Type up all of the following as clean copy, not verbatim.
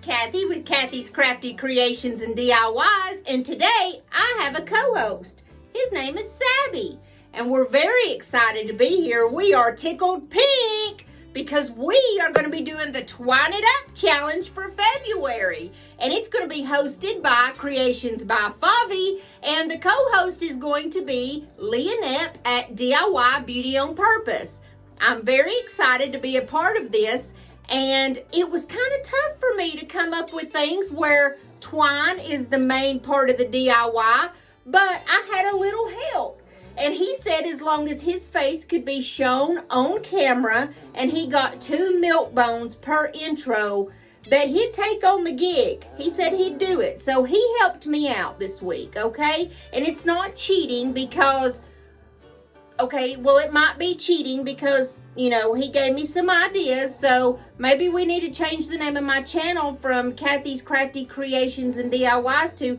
Kathy with Kathy's Crafty Creations and DIYs, and today I have a co-host. His name is Favi, and we're very excited to be here. We are tickled pink because we are going to be doing the Twine It Up Challenge for February, and it's going to be hosted by Creations by Favi, and the co-host is going to be Lianep at DIY Beauty on Purpose. I'm very excited to be a part of this. And it was kind of tough for me to come up with things where twine is the main part of the DIY, but I had a little help. And he said as long as his face could be shown on camera and he got 2 milk bones per intro, that he'd take on the gig. He said he'd do it. So he helped me out this week, okay? And it's not cheating because... Okay, well, it might be cheating because, you know, he gave me some ideas, so maybe we need to change the name of my channel from Kathy's Crafty Creations and DIYs to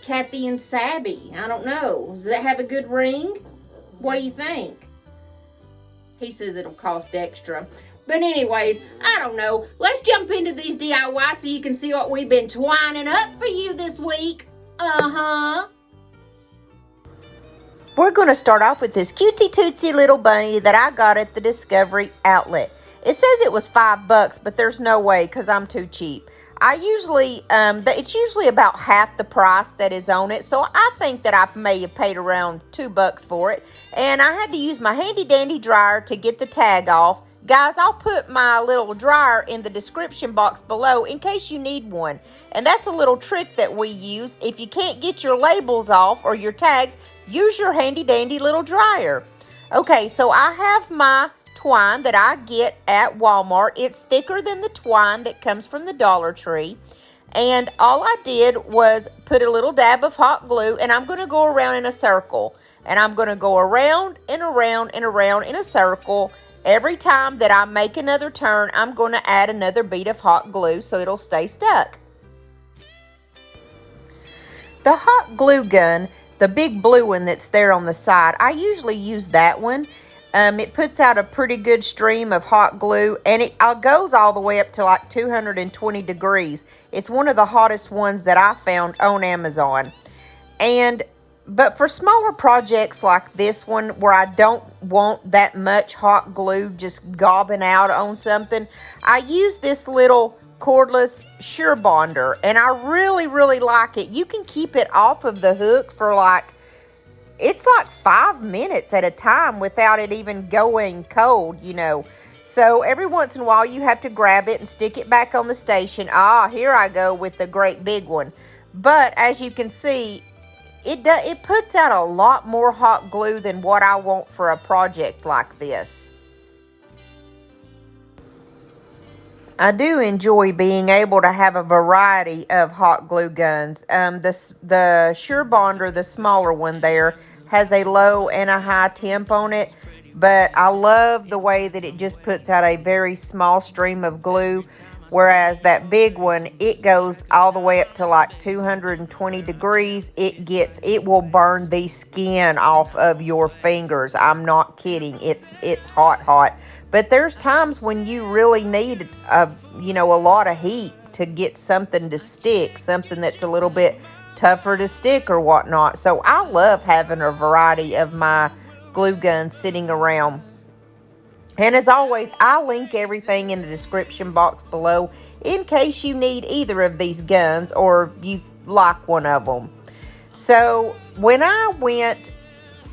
Kathy and Favi. I don't know. Does that have a good ring? What do you think? He says it'll cost extra. But anyways, I don't know. Let's jump into these DIYs so you can see what we've been twining up for you this week. Uh-huh. We're going to start off with this cutesy tootsy little bunny that I got at the Discovery outlet. It says it was $5, but there's no way because I'm too cheap. It's usually about half the price that is on it, so I think that I may have paid around $2 for it. And I had to use my handy dandy dryer to get the tag off. Guys, I'll put my little dryer in the description box below in case you need one. And that's a little trick that we use. If you can't get your labels off or your tags, use your handy dandy little dryer. Okay, so I have my twine that I get at Walmart. It's thicker than the twine that comes from the Dollar Tree. And all I did was put a little dab of hot glue, and I'm going to go around in a circle. And I'm going to go around and around and around in a circle. Every time that I make another turn, I'm going to add another bead of hot glue so it'll stay stuck. The hot glue gun, the big blue one that's there on the side, I usually use that one. It puts out a pretty good stream of hot glue, and it goes all the way up to like 220 degrees. It's one of the hottest ones that I found on Amazon. But for smaller projects like this one, where I don't want that much hot glue just gobbing out on something, I use this little cordless Surebonder, and I really, really like it. You can keep it off of the hook for it's like 5 minutes at a time without it even going cold, you know. So every once in a while, you have to grab it and stick it back on the station. Ah, here I go with the great big one. But as you can see, it puts out a lot more hot glue than what I want for a project like this. I do enjoy being able to have a variety of hot glue guns. The Surebonder, the smaller one there, has a low and a high temp on it. But I love the way that it just puts out a very small stream of glue. Whereas that big one, it goes all the way up to like 220 degrees. It will burn the skin off of your fingers. I'm not kidding. It's hot. But there's times when you really need a lot of heat to get something to stick, something that's a little bit tougher to stick or whatnot. So I love having a variety of my glue guns sitting around. And as always, I'll link everything in the description box below in case you need either of these guns or you like one of them. So when I went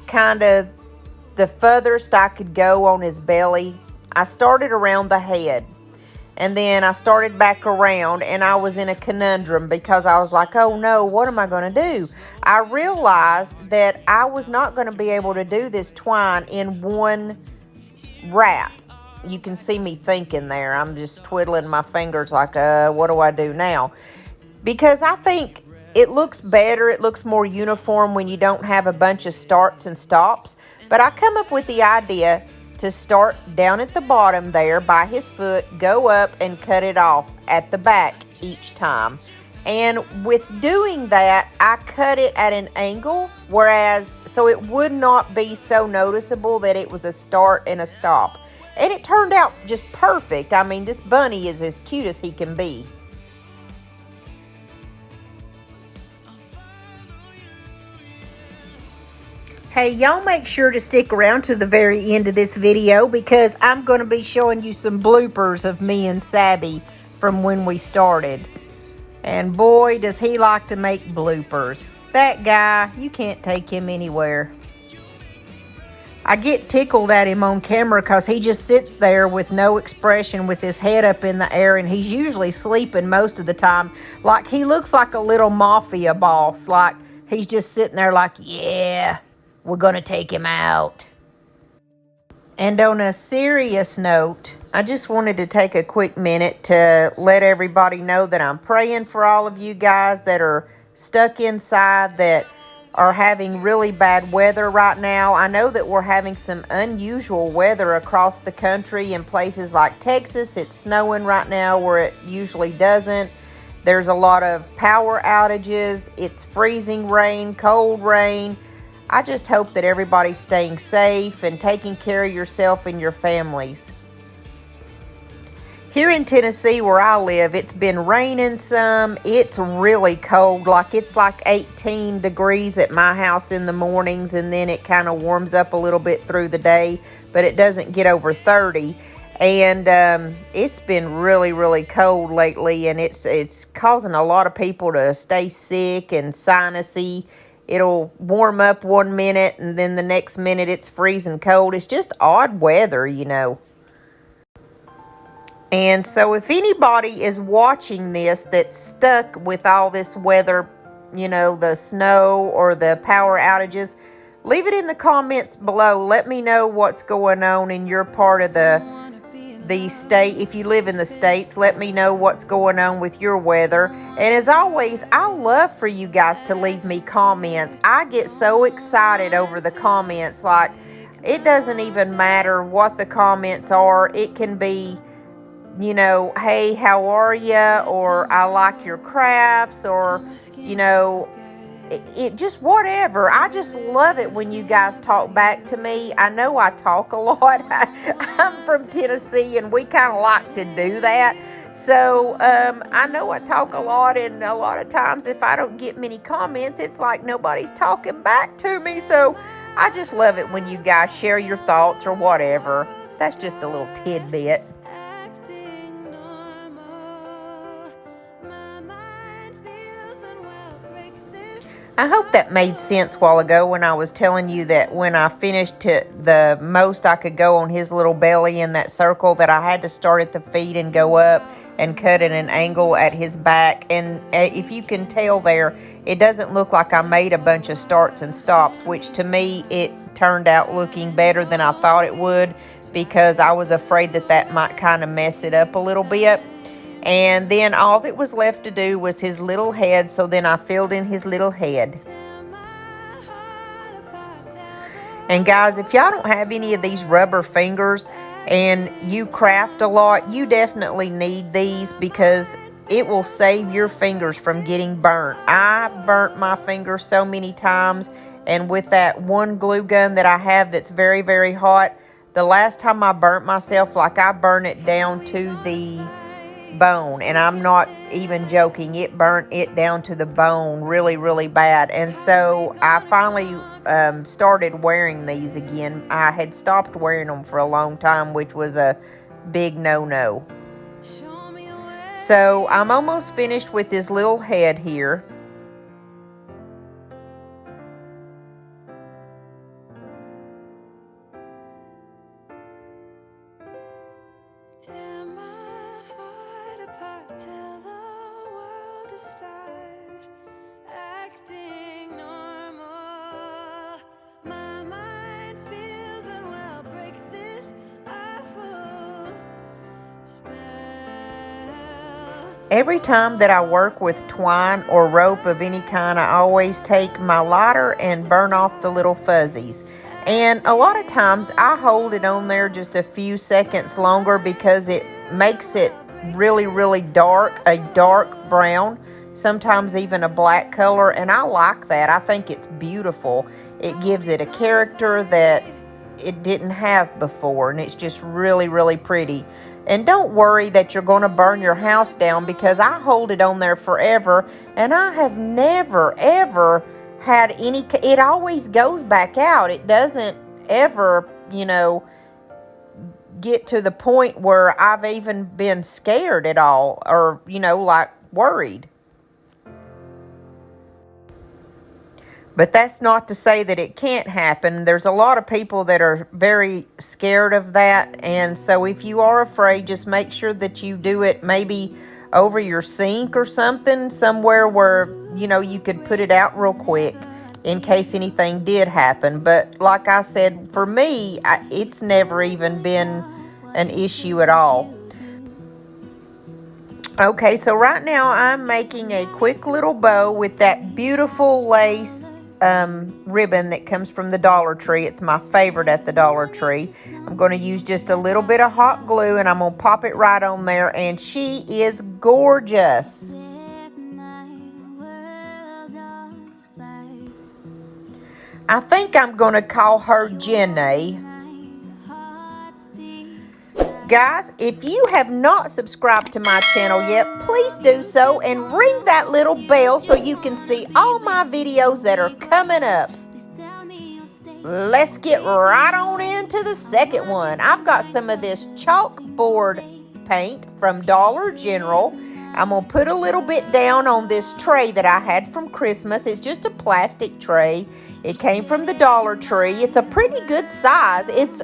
kind of the furthest I could go on his belly, I started around the head. And then I started back around, and I was in a conundrum because I was like, oh no, what am I going to do? I realized that I was not going to be able to do this twine in one wrap. You can see me thinking there. I'm just twiddling my fingers like, what do I do now? Because I think it looks better, it looks more uniform when you don't have a bunch of starts and stops. But I come up with the idea to start down at the bottom there by his foot, go up and cut it off at the back each time. And with doing that, I cut it at an angle, so it would not be so noticeable that it was a start and a stop. And it turned out just perfect. I mean, this bunny is as cute as he can be. Hey, y'all make sure to stick around to the very end of this video because I'm going to be showing you some bloopers of me and Sabby from when we started. And boy, does he like to make bloopers. That guy, you can't take him anywhere. I get tickled at him on camera because he just sits there with no expression with his head up in the air, and he's usually sleeping most of the time. Like, he looks like a little mafia boss. Like, he's just sitting there like, yeah, we're going to take him out. And on a serious note, I just wanted to take a quick minute to let everybody know that I'm praying for all of you guys that are stuck inside, that are having really bad weather right now. I know that we're having some unusual weather across the country. In places like Texas, it's snowing right now where it usually doesn't. There's a lot of power outages. It's freezing rain, cold rain. I just hope that everybody's staying safe and taking care of yourself and your families. Here in Tennessee where I live, it's been raining some. It's really cold. Like, it's like 18 degrees at my house in the mornings, and then it kind of warms up a little bit through the day, but it doesn't get over 30. And it's been really, really cold lately, and it's causing a lot of people to stay sick and sinusy. It'll warm up one minute, and then the next minute it's freezing cold. It's just odd weather, you know. And so if anybody is watching this that's stuck with all this weather, you know, the snow or the power outages, leave it in the comments below. Let me know what's going on in your part of the state. If you live in the States, let me know what's going on with your weather. And as always, I love for you guys to leave me comments. I get so excited over the comments. Like, it doesn't even matter what the comments are. It can be, you know, hey, how are ya? Or I like your crafts, or, you know, it just whatever. I just love it when you guys talk back to me. I know I talk a lot. I'm from Tennessee, and we kind of like to do that. So I know I talk a lot, and a lot of times if I don't get many comments, it's like nobody's talking back to me. So I just love it when you guys share your thoughts or whatever. That's just a little tidbit. I hope that made sense a while ago when I was telling you that when I finished the most I could go on his little belly in that circle, that I had to start at the feet and go up and cut at an angle at his back. And if you can tell there, it doesn't look like I made a bunch of starts and stops, which to me it turned out looking better than I thought it would, because I was afraid that that might kind of mess it up a little bit. And then all that was left to do was his little head, so then I filled in his little head. And guys, if y'all don't have any of these rubber fingers and you craft a lot, you definitely need these, because it will save your fingers from getting burnt. I burnt my fingers so many times, and with that one glue gun that I have that's very, very hot, the last time I burnt myself, like, I burned it down to the bone, and I'm not even joking. It burnt it down to the bone really, really bad. And so I finally started wearing these again. I had stopped wearing them for a long time, which was a big no-no. So I'm almost finished with this little head here. Every time that I work with twine or rope of any kind, I always take my lighter and burn off the little fuzzies. And a lot of times I hold it on there just a few seconds longer, because it makes it really, really dark, a dark brown. sometimes even a black color, and I like that. I think it's beautiful. It gives it a character that it didn't have before, and it's just really, really pretty. And don't worry that you're going to burn your house down, because I hold it on there forever, and I have never, ever had any, it always goes back out. It doesn't ever, you know, get to the point where I've even been scared at all, or, you know, like worried. But that's not to say that it can't happen. There's a lot of people that are very scared of that. And so if you are afraid, just make sure that you do it maybe over your sink or something, somewhere where, you know, you could put it out real quick in case anything did happen. But like I said, for me, it's never even been an issue at all. Okay, so right now I'm making a quick little bow with that beautiful lace ribbon that comes from the Dollar Tree. It's my favorite at the Dollar Tree. I'm going to use just a little bit of hot glue, and I'm going to pop it right on there, and she is gorgeous. I think I'm going to call her Jenny. Guys, if you have not subscribed to my channel yet, please do so and ring that little bell so you can see all my videos that are coming up. Let's get right on into the second one. I've got some of this chalkboard paint from Dollar General. I'm going to put a little bit down on this tray that I had from Christmas. It's just a plastic tray. It came from the Dollar Tree. It's a pretty good size. It's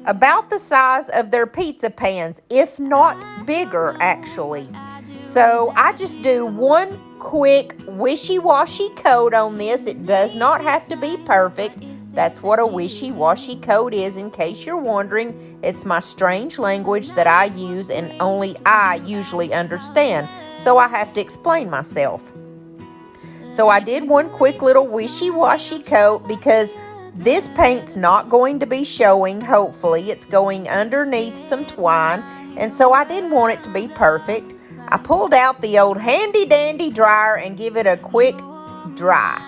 about the size of their pizza pans, if not bigger, actually. So I just do one quick wishy-washy coat on this. It does not have to be perfect. That's what a wishy-washy coat is, in case you're wondering. It's my strange language that I use and only I usually understand, so I have to explain myself. So I did one quick little wishy-washy coat because this paint's not going to be showing, hopefully. It's going underneath some twine, and so I didn't want it to be perfect. I pulled out the old handy-dandy dryer and give it a quick dry.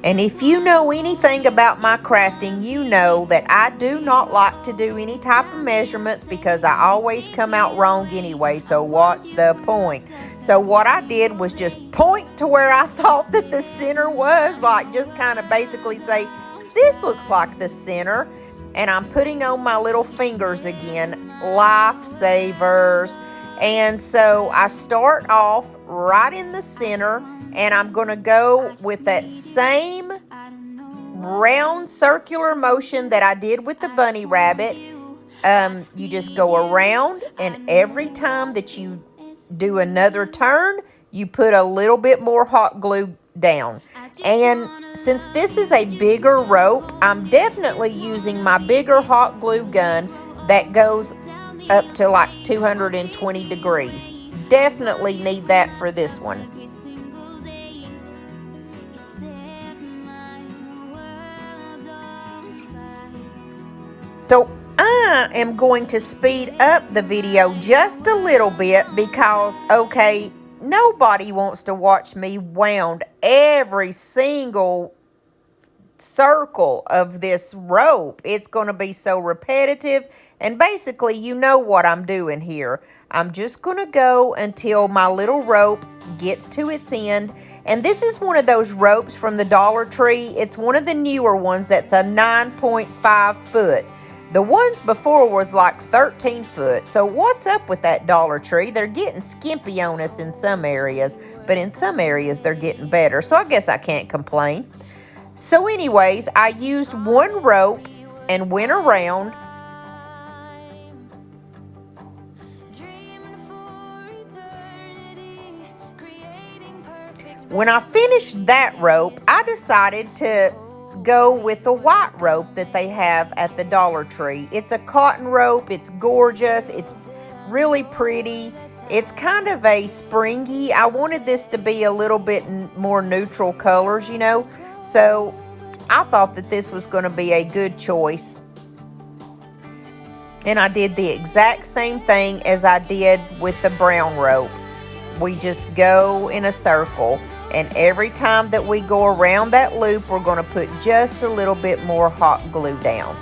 And if you know anything about my crafting, you know that I do not like to do any type of measurements because I always come out wrong anyway, so what's the point? So what I did was just point to where I thought that the center was, like just kind of basically say, this looks like the center. And I'm putting on my little fingers again, lifesavers. And so I start off right in the center, and I'm going to go with that same round circular motion that I did with the bunny rabbit. You just go around, and every time that you do another turn, you put a little bit more hot glue down. And since this is a bigger rope, I'm definitely using my bigger hot glue gun that goes up to like 220 degrees. Definitely need that for this one. So I am going to speed up the video just a little bit because, okay, nobody wants to watch me wound every single circle of this rope. It's going to be so repetitive, and basically you know what I'm doing here. I'm just going to go until my little rope gets to its end. And this is one of those ropes from the Dollar Tree. It's one of the newer ones that's a 9.5 foot. The ones before was like 13 foot. So what's up with that Dollar Tree? They're getting skimpy on us in some areas, but in some areas they're getting better. So I guess I can't complain. So anyways, I used one rope and went around. When I finished that rope, I decided to go with the white rope that they have at the Dollar Tree. It's a cotton rope. It's gorgeous. It's really pretty. It's kind of a springy. I wanted this to be a little bit more neutral colors, you know. So I thought that this was going to be a good choice. And I did the exact same thing as I did with the brown rope. We just go in a circle, and every time that we go around that loop, we're going to put just a little bit more hot glue down.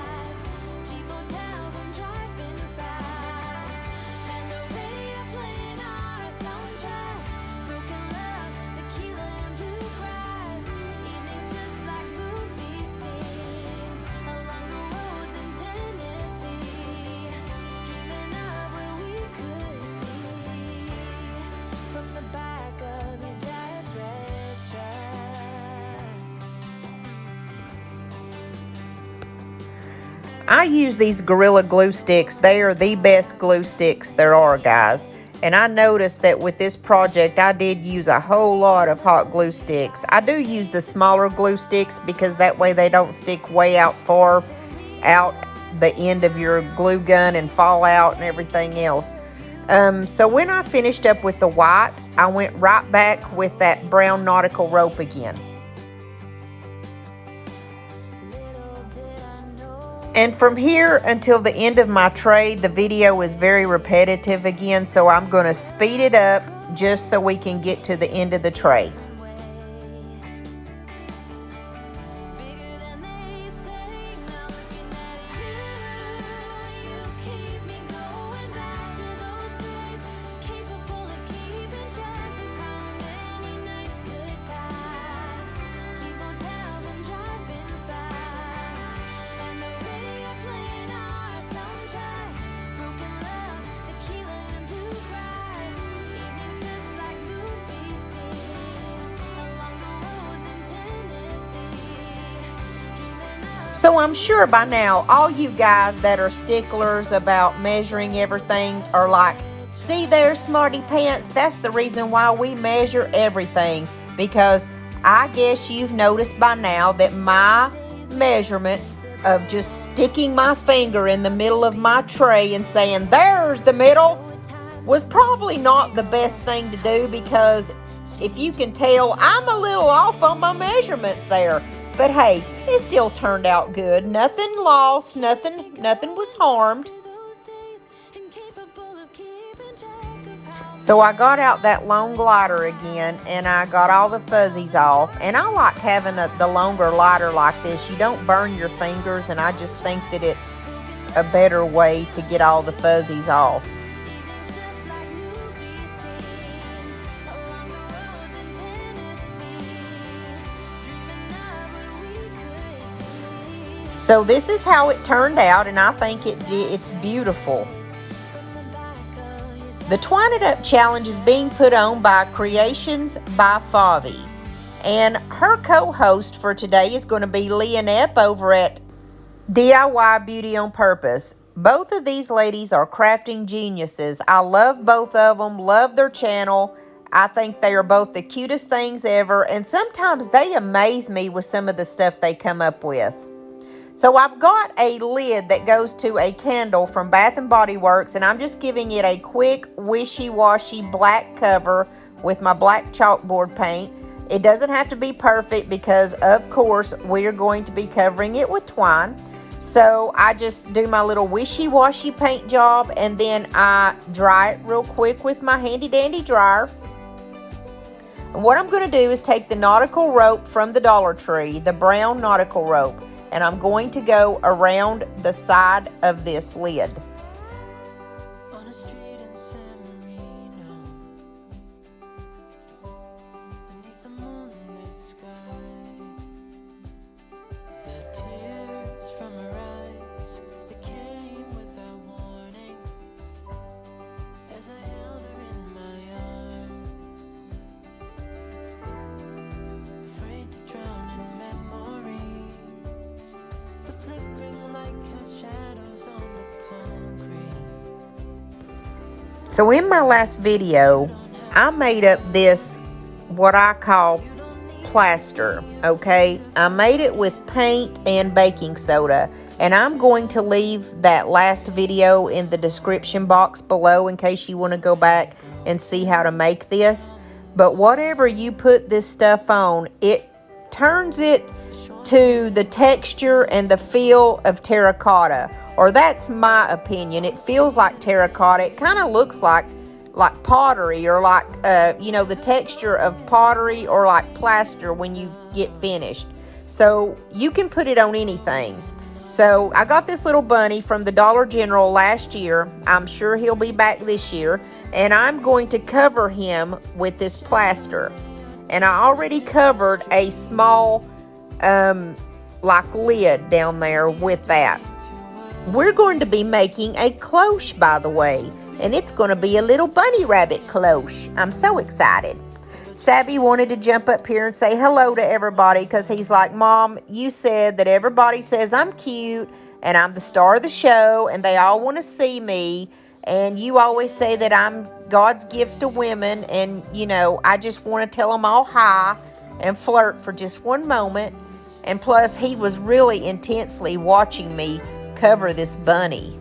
I use these Gorilla Glue sticks. They are the best glue sticks there are, guys. And I noticed that with this project, I did use a whole lot of hot glue sticks. I do use the smaller glue sticks because that way they don't stick way out far out the end of your glue gun and fall out and everything else. So when I finished up with the white, I went right back with that brown nautical rope again. And from here until the end of my tray, the video is very repetitive again, so I'm going to speed it up just so we can get to the end of the tray. So I'm sure by now, all you guys that are sticklers about measuring everything are like, see there, smarty pants, that's the reason why we measure everything. Because I guess you've noticed by now that my measurements of just sticking my finger in the middle of my tray and saying, there's the middle, was probably not the best thing to do, because if you can tell, I'm a little off on my measurements there. But hey, it still turned out good. Nothing lost, nothing was harmed. So I got out that long lighter again, and I got all the fuzzies off. And I like having the longer lighter like this. You don't burn your fingers, and I just think that it's a better way to get all the fuzzies off. So this is how it turned out, and I think it's beautiful. The Twine It Up Challenge is being put on by Creations by Favi. And her co-host for today is going to be Lianep over at DIY Beauty on Purpose. Both of these ladies are crafting geniuses. I love both of them, love their channel. I think they are both the cutest things ever, and sometimes they amaze me with some of the stuff they come up with. So I've got a lid that goes to a candle from Bath & Body Works, and I'm just giving it a quick wishy-washy black cover with my black chalkboard paint. It doesn't have to be perfect because, of course, we're going to be covering it with twine. So I just do my little wishy-washy paint job, and then I dry it real quick with my handy-dandy dryer. And what I'm going to do is take the nautical rope from the Dollar Tree, the brown nautical rope, and I'm going to go around the side of this lid. So in my last video, I made up this, what I call plaster, okay? I made it with paint and baking soda, and I'm going to leave that last video in the description box below in case you want to go back and see how to make this. But whatever you put this stuff on, it turns it to the texture and the feel of terracotta, or that's my opinion. It feels like terracotta. It kind of looks like pottery, or like the texture of pottery, or like plaster when you get finished. So you can put it on anything. So I got this little bunny from the Dollar General last year. I'm sure he'll be back this year, and I'm going to cover him with this plaster. And I already covered a small like lid down there with that. We're going to be making a cloche, by the way, and it's going to be a little bunny rabbit cloche. I'm so excited. Savvy wanted to jump up here and say hello to everybody because he's like, Mom, you said that everybody says I'm cute and I'm the star of the show and they all want to see me, and you always say that I'm God's gift to women, and I just want to tell them all hi and flirt for just one moment. And plus, he was really intensely watching me cover this bunny.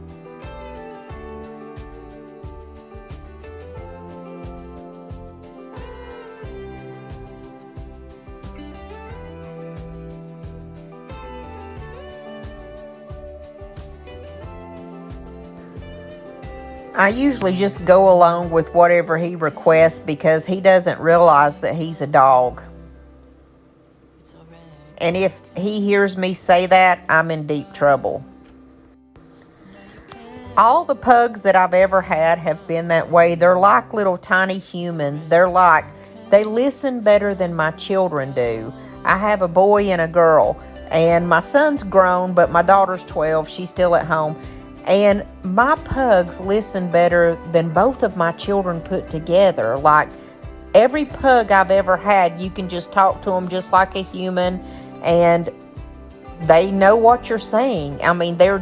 I usually just go along with whatever he requests because he doesn't realize that he's a dog. And if he hears me say that, I'm in deep trouble. All the pugs that I've ever had have been that way. They're like little tiny humans. They listen better than my children do. I have a boy and a girl, and my son's grown, but my daughter's 12. She's still at home. And my pugs listen better than both of my children put together. Like, every pug I've ever had, you can just talk to them just like a human, and they know what you're saying. I mean, they're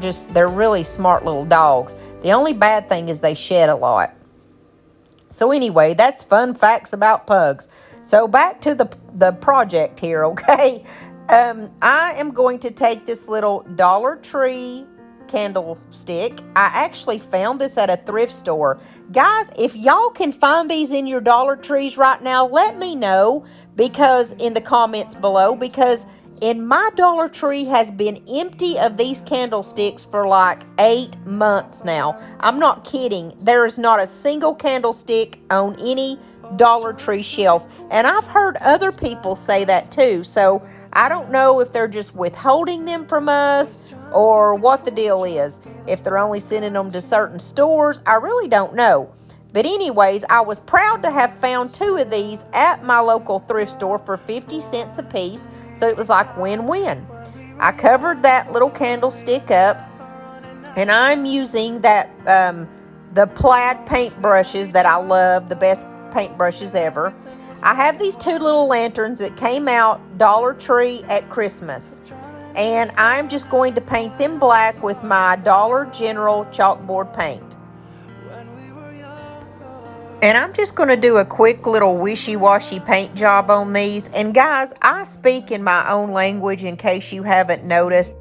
really smart little dogs. The only bad thing is they shed a lot. So anyway, that's fun facts about pugs. So back to the project here, okay? I am going to take this little Dollar Tree candlestick. I actually found this at a thrift store. Guys, if y'all can find these in your Dollar Trees right now, let me know in the comments below, because in my Dollar Tree has been empty of these candlesticks for like 8 months now. I'm not kidding. There is not a single candlestick on any Dollar Tree shelf. And I've heard other people say that too. So I don't know if they're just withholding them from us or what the deal is. If they're only sending them to certain stores, I really don't know. But anyways, I was proud to have found 2 of these at my local thrift store for 50 cents a piece. So it was like win-win. I covered that little candlestick up, and I'm using that the plaid paint brushes that I love, the best paint brushes ever. I have these 2 little lanterns that came out Dollar Tree at Christmas, and I'm just going to paint them black with my Dollar General chalkboard paint. And I'm just going to do a quick little wishy-washy paint job on these. And guys, I speak in my own language in case you haven't noticed.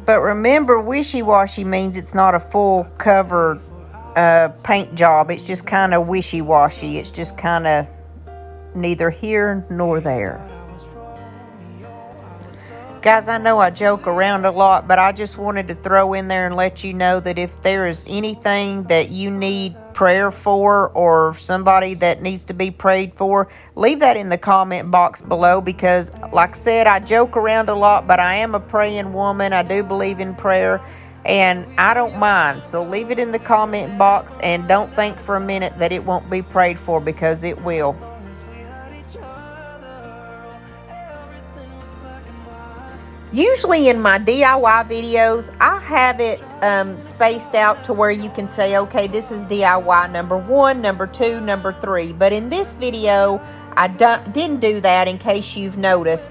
But remember, wishy-washy means it's not a full cover paint job. It's just kind of wishy-washy. It's just kind of neither here nor there. Guys, I know I joke around a lot, but I just wanted to throw in there and let you know that if there is anything that you need prayer for, or somebody that needs to be prayed for, leave that in the comment box below, because like I said, I joke around a lot, but I am a praying woman. I do believe in prayer, and I don't mind. So leave it in the comment box, and don't think for a minute that it won't be prayed for, because it will. Usually in my DIY videos, I have it spaced out to where you can say, okay, this is DIY number 1, number 2, number 3. But in this video, I didn't do that, in case you've noticed.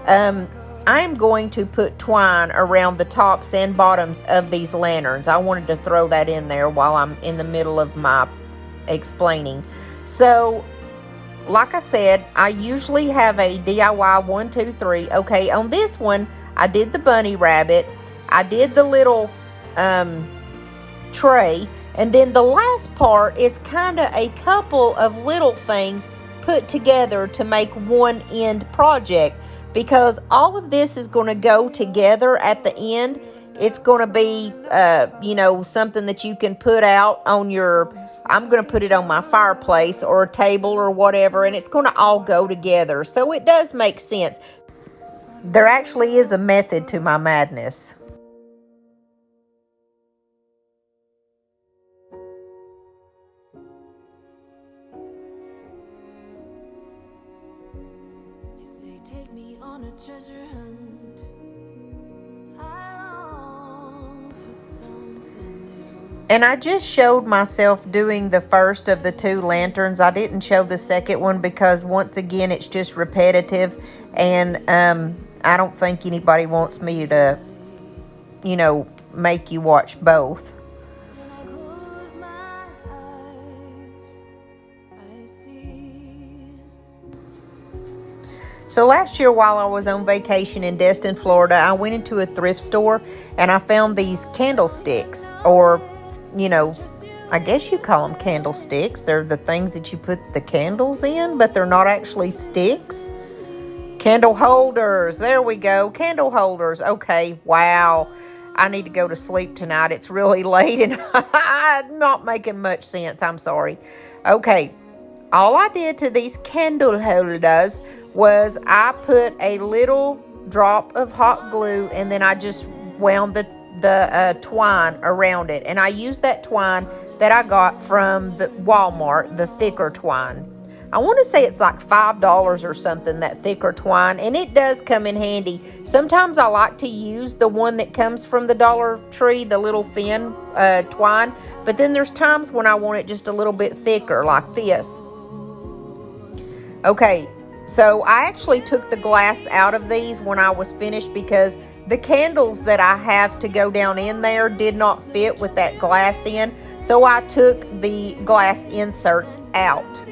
I'm going to put twine around the tops and bottoms of these lanterns. I wanted to throw that in there while I'm in the middle of my explaining. So, like I said, I usually have a DIY 1, 2, 3. Okay, on this one, I did the bunny rabbit. I did the little tray. And then the last part is kind of a couple of little things put together to make one end project. because all of this is going to go together at the end. It's going to be, you know, something that you can put out on your, I'm going to put it on my fireplace or a table or whatever, and it's going to all go together. So it does make sense. There actually is a method to my madness. Take me on a treasure hunt. I long for something new. And I just showed myself doing the first of the 2 lanterns. I didn't show the second one because once again it's just repetitive, and I don't think anybody wants me to, you know, make you watch both. When I close my eyes, I see. So last year while I was on vacation in Destin, Florida, I went into a thrift store and I found these candlesticks, or, you know, I guess you call them candlesticks. They're the things that you put the candles in, but they're not actually sticks. Candle holders. There we go. Candle holders. Okay. Wow. I need to go to sleep tonight. It's really late and I'm not making much sense. I'm sorry. Okay. All I did to these candle holders was I put a little drop of hot glue and then I just wound the twine around it. And I used that twine that I got from the Walmart, the thicker twine. I want to say it's like $5 or something, that thicker twine, and it does come in handy. Sometimes I like to use the one that comes from the Dollar Tree, the little thin twine, but then there's times when I want it just a little bit thicker, like this. Okay, so I actually took the glass out of these when I was finished because the candles that I have to go down in there did not fit with that glass in, so I took the glass inserts out.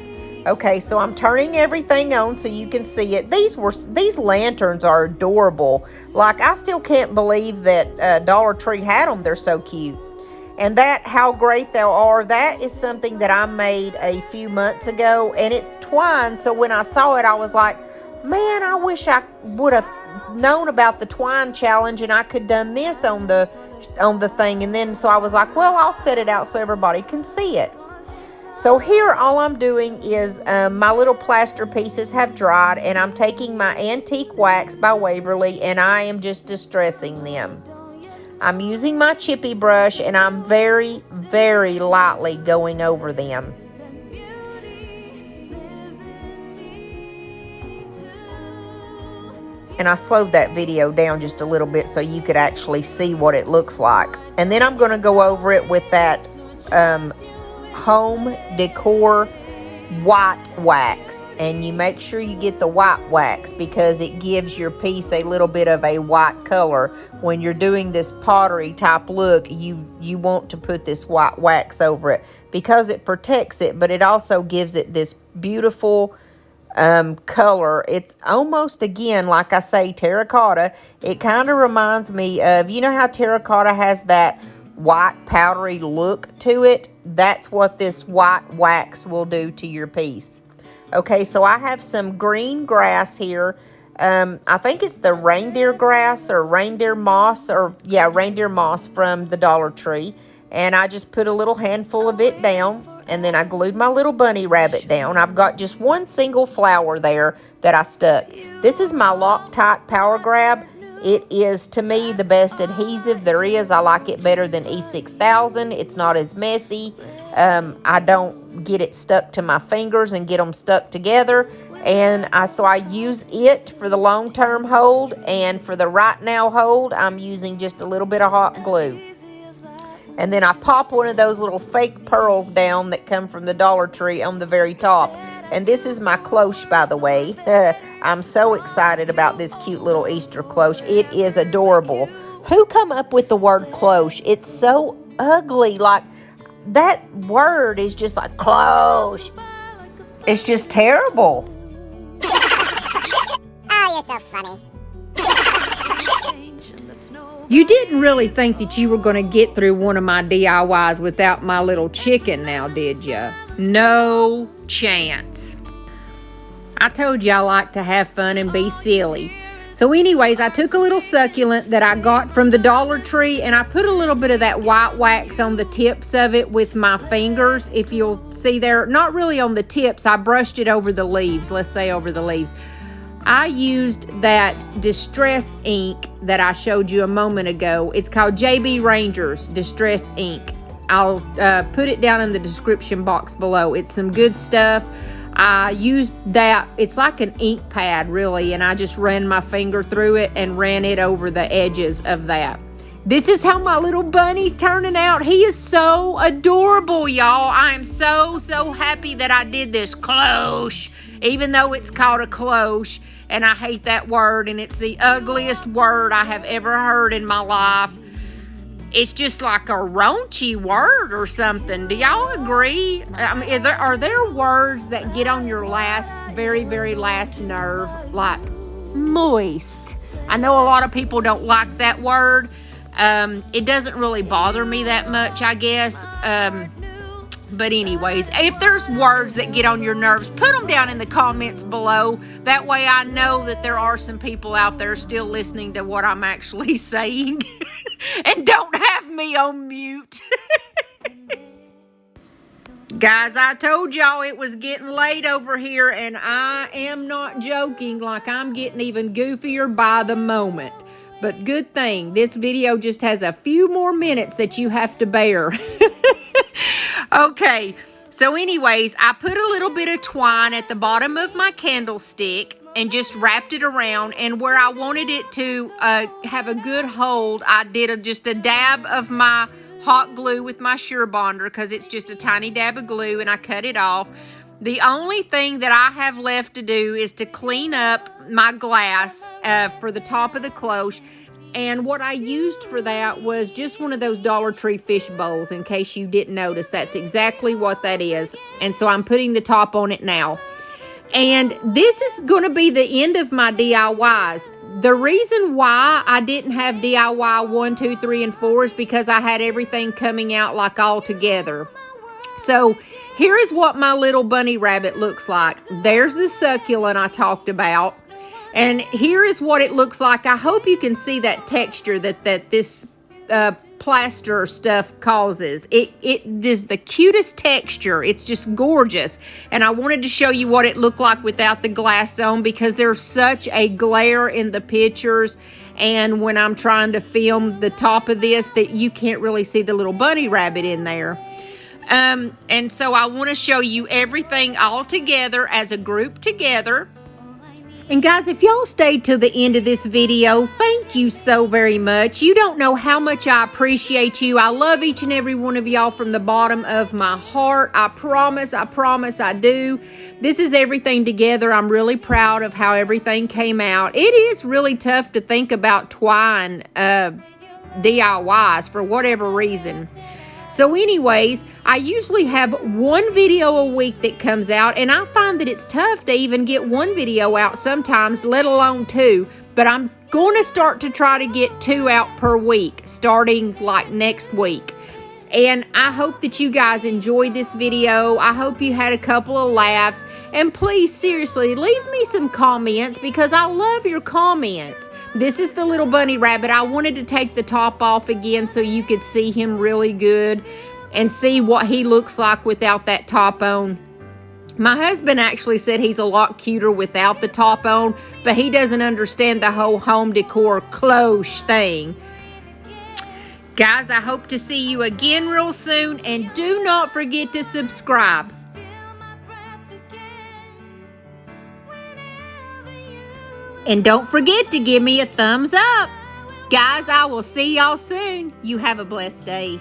Okay, so I'm turning everything on so you can see it. These lanterns are adorable. Like, I still can't believe that Dollar Tree had them. They're so cute. And that How Great Thou Art, that is something that I made a few months ago, and it's twine. So when I saw it, I was like, man, I wish I would have known about the twine challenge and I could done this on the thing. And then so I was like, well, I'll set it out so everybody can see it. So here all I'm doing is my little plaster pieces have dried, and I'm taking my antique wax by Waverly and I am just distressing them. I'm using my chippy brush and I'm very, very lightly going over them. And I slowed that video down just a little bit so you could actually see what it looks like. And then I'm going to go over it with that Home Decor white wax, and you make sure you get the white wax because it gives your piece a little bit of a white color. When you're doing this pottery type look, you want to put this white wax over it because it protects it, but it also gives it this beautiful color. It's almost, again, like I say, terracotta. It kind of reminds me of, you know how terracotta has that white powdery look to it? That's what this white wax will do to your piece. Okay, so I have some green grass here. I think it's the reindeer grass or reindeer moss, or yeah, reindeer moss from the Dollar Tree. And I just put a little handful of it down, and then I glued my little bunny rabbit down. I've got just one single flower there that I stuck. This is my Loctite Power Grab. It is, to me, the best adhesive there is. I like it better than E6000. It's not as messy. I don't get it stuck to my fingers and get them stuck together. And so I use it for the long-term hold, and for the right now hold, I'm using just a little bit of hot glue. And then I pop one of those little fake pearls down that come from the Dollar Tree on the very top. And this is my cloche, by the way. I'm so excited about this cute little Easter cloche. It is adorable. Who come up with the word cloche? It's so ugly. Like, that word is just like cloche. It's just terrible. Oh, you're so funny. You didn't really think that you were going to get through one of my DIYs without my little chicken now, did you? No chance. I told you I like to have fun and be silly. So anyways, I took a little succulent that I got from the Dollar Tree and I put a little bit of that white wax on the tips of it with my fingers. If you'll see there, not really on the tips, I brushed it over the leaves, let's say over the leaves. I used that Distress ink that I showed you a moment ago. It's called JB Ranger's Distress ink. I'll put it down in the description box below. It's some good stuff. I used that, it's like an ink pad really, and I just ran my finger through it and ran it over the edges of that. This is how my little bunny's turning out. He is so adorable, y'all. I am so happy that I did this cloche, even though it's called a cloche, and I hate that word, and it's the ugliest word I have ever heard in my life. It's just like a raunchy word or something. Do y'all agree? I mean, are there words that get on your very last nerve, like moist? I know a lot of people don't like that word. It doesn't really bother me that much, I guess. But anyways, if there's words that get on your nerves, put them down in the comments below. That way I know that there are some people out there still listening to what I'm actually saying. And don't have me on mute. Guys, I told y'all it was getting late over here, and I am not joking. Like, I'm getting even goofier by the moment. But good thing, this video just has a few more minutes that you have to bear. Okay, so anyways, I put a little bit of twine at the bottom of my candlestick and just wrapped it around, and where I wanted it to have a good hold, I did just a dab of my hot glue with my Surebonder, because it's just a tiny dab of glue, and I cut it off. The only thing that I have left to do is to clean up my glass for the top of the cloche. And what I used for that was just one of those Dollar Tree fish bowls, in case you didn't notice. That's exactly what that is. And so I'm putting the top on it now. And this is going to be the end of my DIYs. The reason why I didn't have DIY 1, 2, 3, and 4 is because I had everything coming out like all together. So here is what my little bunny rabbit looks like. There's the succulent I talked about. And here is what it looks like. I hope you can see that texture that this plaster stuff causes. It is the cutest texture. It's just gorgeous. And I wanted to show you what it looked like without the glass on, because there's such a glare in the pictures. And when I'm trying to film the top of this, that you can't really see the little bunny rabbit in there. And so I want to show you everything all together as a group together. And guys, if y'all stayed till the end of this video, thank you so very much. You don't know how much I appreciate you. I love each and every one of y'all from the bottom of my heart. I promise I do. This is everything together. I'm really proud of how everything came out. It is really tough to think about Twine DIYs for whatever reason. So anyways, I usually have one video a week that comes out, and I find that it's tough to even get one video out sometimes, let alone 2. But I'm going to start to try to get 2 out per week, starting like next week. And I hope that you guys enjoyed this video. I hope you had a couple of laughs. And please, seriously, leave me some comments, because I love your comments. This is the little bunny rabbit. I wanted to take the top off again so you could see him really good and see what he looks like without that top on. My husband actually said he's a lot cuter without the top on, but he doesn't understand the whole home decor cloche thing. Guys, I hope to see you again real soon, and do not forget to subscribe. And don't forget to give me a thumbs up. Guys, I will see y'all soon. You have a blessed day.